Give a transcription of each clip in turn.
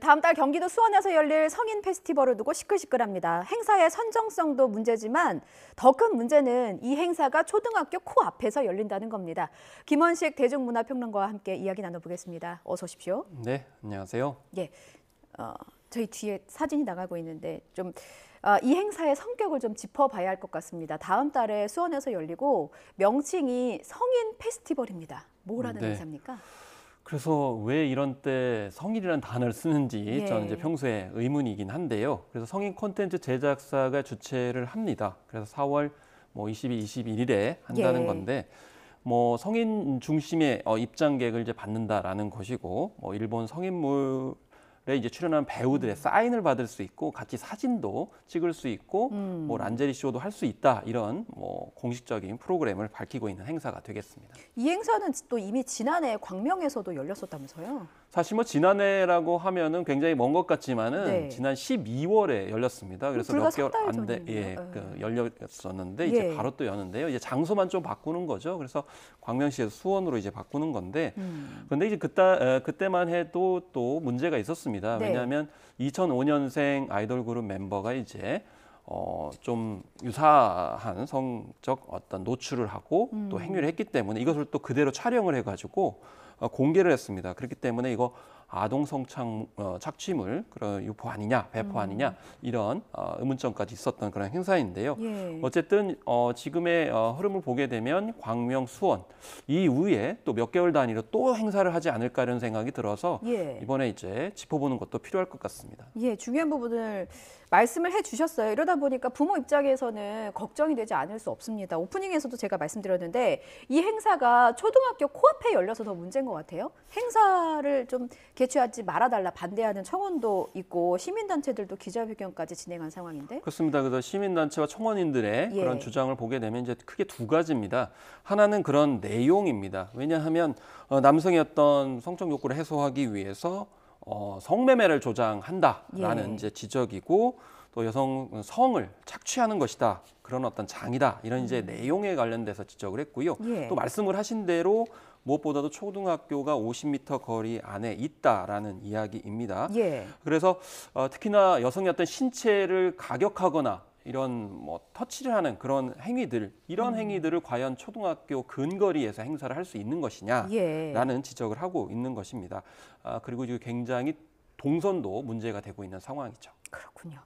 다음 달 경기도 수원에서 열릴 성인 페스티벌을 두고 시끌시끌합니다. 행사의 선정성도 문제지만 더 큰 문제는 이 행사가 초등학교 코앞에서 열린다는 겁니다. 김원식 대중문화평론가와 함께 이야기 나눠보겠습니다. 어서 오십시오. 네, 안녕하세요. 예, 저희 뒤에 사진이 나가고 있는데 이 행사의 성격을 좀 짚어봐야 할 것 같습니다. 다음 달에 수원에서 열리고 명칭이 성인 페스티벌입니다. 뭐라는 행사입니까? 그래서 왜 이런 때 성인이라는 단어를 쓰는지 저는 이제 예. 평소에 의문이긴 한데요. 그래서 성인 콘텐츠 제작사가 주최를 합니다. 그래서 4월 22, 21일에 한다는 예. 건데 성인 중심의 입장객을 이제 받는다라는 것이고 일본 성인물에 이제 출연한 배우들의 사인을 받을 수 있고 같이 사진도 찍을 수 있고 란제리 쇼도 할 수 있다 이런 공식적인 프로그램을 밝히고 있는 행사가 되겠습니다. 이 행사는 또 이미 지난해 광명에서도 열렸었다면서요? 사실 지난해라고 하면은 굉장히 먼 것 같지만은 네. 지난 12월에 열렸습니다. 그래서 불과 몇 개월 석 달 안 돼, 전이네요. 열렸었는데 예. 이제 바로 또 여는데요. 이제 장소만 좀 바꾸는 거죠. 그래서 광명시에서 수원으로 이제 바꾸는 건데, 그런데 이제 그때만 해도 또 문제가 있었습니다. 네. 왜냐하면 2005년생 아이돌 그룹 멤버가 이제 좀 유사한 성적 어떤 노출을 하고 또 행위를 했기 때문에 이것을 또 그대로 촬영을 해가지고 공개를 했습니다. 그렇기 때문에 이거 아동 착취물 그런 유포 아니냐, 배포 아니냐 이런 의문점까지 있었던 그런 행사인데요. 예. 어쨌든 지금의 흐름을 보게 되면 광명, 수원 이후에 또 몇 개월 단위로 또 행사를 하지 않을까 이런 생각이 들어서 예. 이번에 이제 짚어보는 것도 필요할 것 같습니다. 예, 중요한 부분을 말씀을 해주셨어요. 이러다 보니까 부모 입장에서는 걱정이 되지 않을 수 없습니다. 오프닝에서도 제가 말씀드렸는데 이 행사가 초등학교 코앞에 열려서 더 문제인 것 같아요. 행사를 좀 개최하지 말아달라 반대하는 청원도 있고 시민단체들도 기자회견까지 진행한 상황인데. 그렇습니다. 그래서 시민단체와 청원인들의 예. 그런 주장을 보게 되면 이제 크게 두 가지입니다. 하나는 그런 내용입니다. 왜냐하면 남성의 어떤 성적 욕구를 해소하기 위해서 성매매를 조장한다라는 예. 이제 지적이고 또 여성 성을 착취하는 것이다. 그런 어떤 장이다. 이런 이제 내용에 관련돼서 지적을 했고요. 예. 또 말씀을 하신 대로 무엇보다도 초등학교가 50m 거리 안에 있다라는 이야기입니다. 예. 그래서 특히나 여성의 어떤 신체를 가격하거나 이런 터치를 하는 그런 행위들, 이런 행위들을 과연 초등학교 근거리에서 행사를 할 수 있는 것이냐라는 예. 지적을 하고 있는 것입니다. 그리고 이게 굉장히 동선도 문제가 되고 있는 상황이죠. 그렇군요.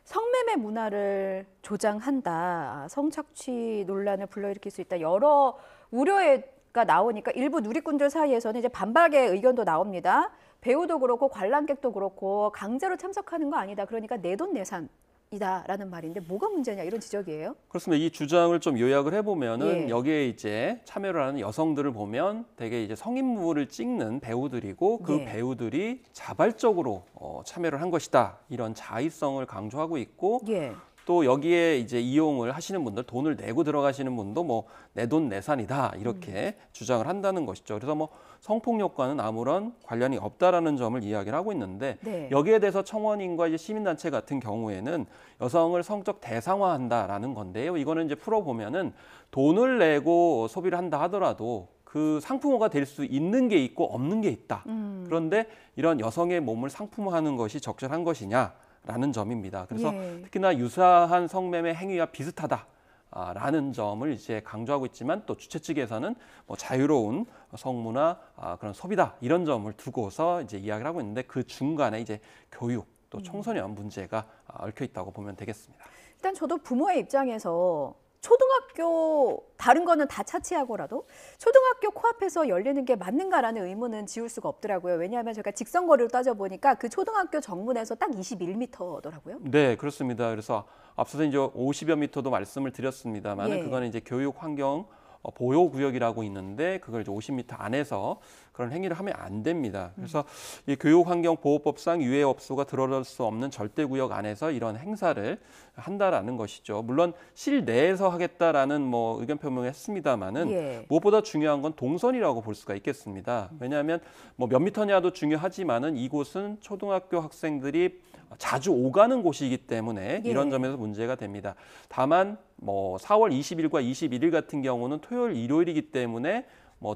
성매매 문화를 조장한다, 성착취 논란을 불러일으킬 수 있다. 여러 우려가 나오니까 일부 누리꾼들 사이에서는 이제 반박의 의견도 나옵니다. 배우도 그렇고 관람객도 그렇고 강제로 참석하는 거 아니다. 그러니까 내돈내산이다라는 말인데 뭐가 문제냐 이런 지적이에요. 그렇습니다. 이 주장을 좀 요약을 해보면은 예. 여기에 이제 참여를 하는 여성들을 보면 되게 이제 성인물을 찍는 배우들이고 그 예. 배우들이 자발적으로 참여를 한 것이다. 이런 자의성을 강조하고 있고 예. 또 여기에 이제 이용을 하시는 분들, 돈을 내고 들어가시는 분도 내돈내산이다 이렇게 주장을 한다는 것이죠. 그래서 성폭력과는 아무런 관련이 없다라는 점을 이야기를 하고 있는데 네. 여기에 대해서 청원인과 이제 시민단체 같은 경우에는 여성을 성적 대상화한다라는 건데요. 이거는 이제 풀어보면은 돈을 내고 소비를 한다 하더라도 그 상품화가 될 수 있는 게 있고 없는 게 있다. 그런데 이런 여성의 몸을 상품화하는 것이 적절한 것이냐? 라는 점입니다. 그래서 예. 특히나 유사한 성매매 행위와 비슷하다라는 점을 이제 강조하고 있지만 또 주최 측에서는 자유로운 성문화 그런 소비다 이런 점을 두고서 이제 이야기를 하고 있는데 그 중간에 이제 교육 또 청소년 문제가 얽혀 있다고 보면 되겠습니다. 일단 저도 부모의 입장에서 초등학교 다른 거는 다 차치하고라도 초등학교 코앞에서 열리는 게 맞는가라는 의문은 지울 수가 없더라고요. 왜냐하면 제가 직선거리로 따져보니까 그 초등학교 정문에서 딱 21m더라고요. 네, 그렇습니다. 그래서 앞서서 이제 50여 미터도 말씀을 드렸습니다만 예. 그거는 이제 교육 환경 보호구역이라고 있는데 그걸 이제 50m 안에서 그런 행위를 하면 안 됩니다. 그래서 이 교육환경보호법상 유해업소가 들어올 수 없는 절대구역 안에서 이런 행사를 한다라는 것이죠. 물론 실내에서 하겠다라는 의견 표명을 했습니다만은 예. 무엇보다 중요한 건 동선이라고 볼 수가 있겠습니다. 왜냐하면 몇 미터냐도 중요하지만은 이곳은 초등학교 학생들이 자주 오가는 곳이기 때문에 예. 이런 점에서 문제가 됩니다. 다만 4월 20일과 21일 같은 경우는 토요일, 일요일이기 때문에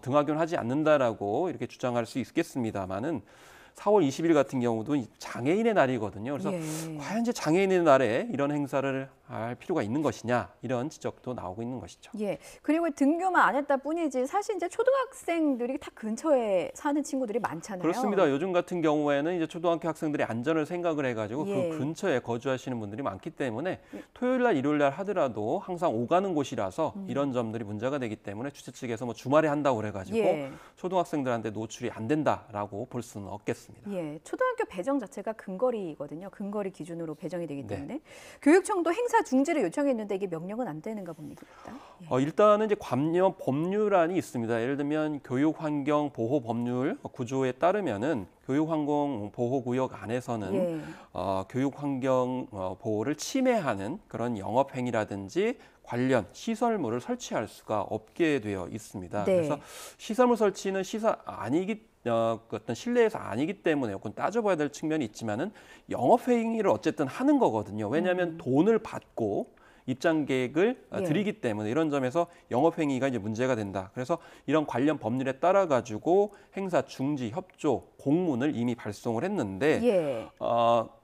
등하교는 하지 않는다라고 이렇게 주장할 수 있겠습니다만은 4월 20일 같은 경우도 장애인의 날이거든요. 그래서 예. 과연 이제 장애인의 날에 이런 행사를 할 필요가 있는 것이냐 이런 지적도 나오고 있는 것이죠. 예. 그리고 등교만 안 했다 뿐이지 사실 이제 초등학생들이 다 근처에 사는 친구들이 많잖아요. 그렇습니다. 요즘 같은 경우에는 이제 초등학교 학생들이 안전을 생각을 해가지고 예. 그 근처에 거주하시는 분들이 많기 때문에 토요일 날, 일요일 날 하더라도 항상 오가는 곳이라서 이런 점들이 문제가 되기 때문에 주최 측에서 뭐 주말에 한다고 그래가지고 예. 초등학생들한테 노출이 안 된다라고 볼 수는 없겠습니다. 예, 초등학교 배정 자체가 근거리거든요. 근거리 기준으로 배정이 되기 네. 때문에 교육청도 행사 중지를 요청했는데 이게 명령은 안 되는가 봅니다. 예. 일단은 이제 관련 법률안이 있습니다. 예를 들면 교육환경 보호 법률 구조에 따르면은 교육환경 보호구역 안에서는 예. 교육환경 보호를 침해하는 그런 영업행위라든지 관련 시설물을 설치할 수가 없게 되어 있습니다. 네. 그래서 시설물 설치는 어떤 실내에서 아니기 때문에 그건 따져봐야 될 측면이 있지만은 영업행위를 어쨌든 하는 거거든요. 왜냐하면 돈을 받고 입장객을 예. 드리기 때문에 이런 점에서 영업행위가 이제 문제가 된다. 그래서 이런 관련 법률에 따라 가지고 행사 중지 협조 공문을 이미 발송을 했는데 예.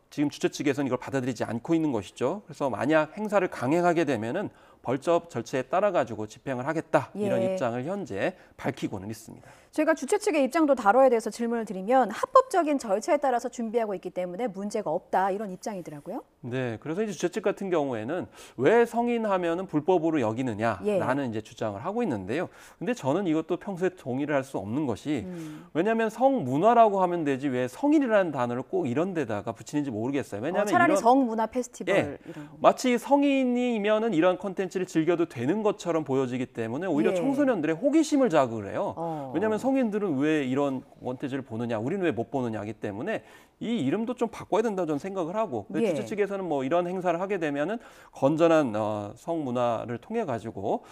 지금 주최 측에서는 이걸 받아들이지 않고 있는 것이죠. 그래서 만약 행사를 강행하게 되면은 벌적 절차에 따라 가지고 집행을 하겠다 이런 예. 입장을 현재 밝히고는 있습니다. 저희가 주최 측의 입장도 다뤄야 돼서 질문을 드리면 합법적인 절차에 따라서 준비하고 있기 때문에 문제가 없다 이런 입장이더라고요. 네, 그래서 이제 주최 측 같은 경우에는 왜 성인하면은 불법으로 여기느냐라는 예. 이제 주장을 하고 있는데요. 근데 저는 이것도 평소에 동의를 할 수 없는 것이 왜냐하면 성문화라고 하면 되지 왜 성인이라는 단어를 꼭 이런 데다가 붙이는지 모르겠어요. 왜냐하면 차라리 이런 성문화 페스티벌 예, 이런 거. 마치 성인이면은 이런 콘텐츠를 즐겨도 되는 것처럼 보여지기 때문에 오히려 예. 청소년들의 호기심을 자극을 해요. 어. 왜냐하면 성인들은 왜 이런 콘텐츠를 보느냐, 우리는 왜 못 보느냐기 때문에 이 이름도 좀 바꿔야 된다고 저는 생각을 하고 예. 주최 측에서는 뭐 이런 행사를 하게 되면은 건전한 성문화를 통해 가지고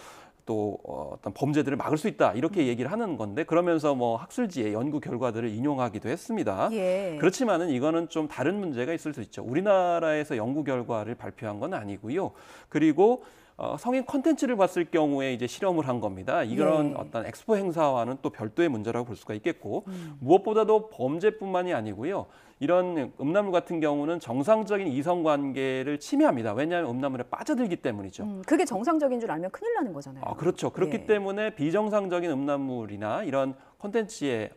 또 어떤 범죄들을 막을 수 있다 이렇게 얘기를 하는 건데 그러면서 뭐 학술지의 연구 결과들을 인용하기도 했습니다. 예. 그렇지만은 이거는 좀 다른 문제가 있을 수 있죠. 우리나라에서 연구 결과를 발표한 건 아니고요. 그리고 성인 콘텐츠를 봤을 경우에 이제 실험을 한 겁니다. 이런 예. 어떤 엑스포 행사와는 또 별도의 문제라고 볼 수가 있겠고 무엇보다도 범죄뿐만이 아니고요. 이런 음란물 같은 경우는 정상적인 이성관계를 침해합니다. 왜냐하면 음란물에 빠져들기 때문이죠. 그게 정상적인 줄 알면 큰일 나는 거잖아요. 그렇죠. 그렇기 예. 때문에 비정상적인 음란물이나 이런 콘텐츠에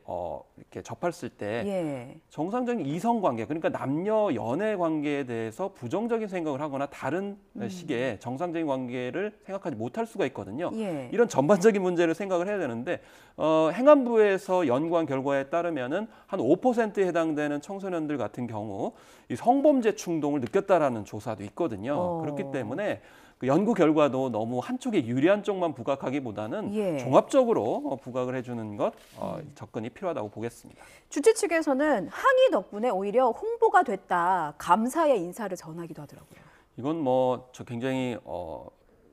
이렇게 접했을 때 예. 정상적인 이성관계, 그러니까 남녀 연애 관계에 대해서 부정적인 생각을 하거나 다른 식의 정상적인 관계를 생각하지 못할 수가 있거든요. 예. 이런 전반적인 문제를 생각을 해야 되는데 행안부에서 연구한 결과에 따르면은 한 5%에 해당되는 청소년들 같은 경우 이 성범죄 충동을 느꼈다라는 조사도 있거든요. 그렇기 때문에 그 연구 결과도 너무 한쪽에 유리한 쪽만 부각하기보다는 예. 종합적으로 부각을 해주는 것 접근이 필요하다고 보겠습니다. 주최 측에서는 항의 덕분에 오히려 홍보가 됐다. 감사의 인사를 전하기도 하더라고요. 이건 뭐 저 굉장히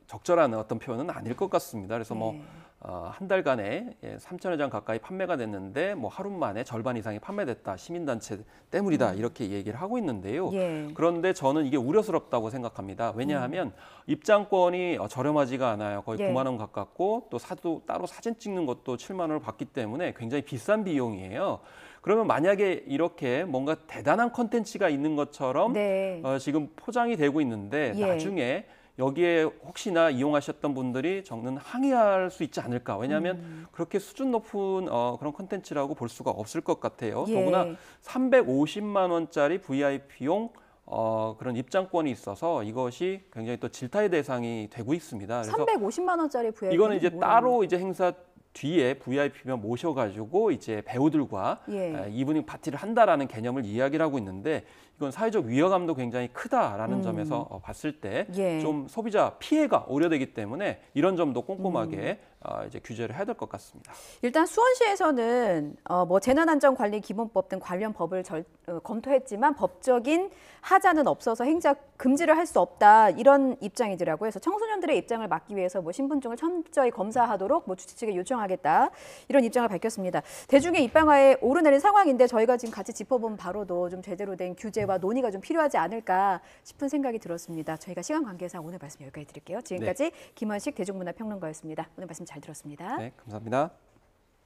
적절한 어떤 표현은 아닐 것 같습니다. 그래서 뭐 한 달간에 3,000여 장 가까이 판매가 됐는데 뭐 하루 만에 절반 이상이 판매됐다. 시민단체 때문이다. 이렇게 얘기를 하고 있는데요. 예. 그런데 저는 이게 우려스럽다고 생각합니다. 왜냐하면 입장권이 저렴하지가 않아요. 거의 예. 9만 원 가깝고 또 따로 사진 찍는 것도 7만 원을 받기 때문에 굉장히 비싼 비용이에요. 그러면 만약에 이렇게 뭔가 대단한 콘텐츠가 있는 것처럼 네. 지금 포장이 되고 있는데 예. 나중에 여기에 혹시나 이용하셨던 분들이 저는 항의할 수 있지 않을까. 왜냐하면 그렇게 수준 높은 그런 콘텐츠라고 볼 수가 없을 것 같아요. 예. 더구나 350만 원짜리 VIP용 그런 입장권이 있어서 이것이 굉장히 또 질타의 대상이 되고 있습니다. 그래서 350만 원짜리 VIP. 이거는 이제 따로 이제 행사 뒤에 VIP면 모셔가지고 이제 배우들과 예. 이브닝 파티를 한다라는 개념을 이야기를 하고 있는데 이건 사회적 위화감도 굉장히 크다라는 점에서 봤을 때 좀 예. 소비자 피해가 우려되기 때문에 이런 점도 꼼꼼하게 이제 규제를 해야 될 것 같습니다. 일단 수원시에서는 뭐 재난안전관리기본법 등 관련 법을 검토했지만 법적인 하자는 없어서 행사 금지를 할 수 없다 이런 입장이더라고요. 그래서 청소년들의 입장을 막기 위해서 뭐 신분증을 철저히 검사하도록 뭐 주최 측에 요청하겠다 이런 입장을 밝혔습니다. 대중의 입방아에 오르내린 상황인데 저희가 지금 같이 짚어본 바로도 좀 제대로 된 규제와 논의가 좀 필요하지 않을까 싶은 생각이 들었습니다. 저희가 시간 관계상 오늘 말씀 여기까지 드릴게요. 지금까지 김원식 대중문화평론가였습니다. 오늘 말씀 잘 들었습니다. 네, 감사합니다.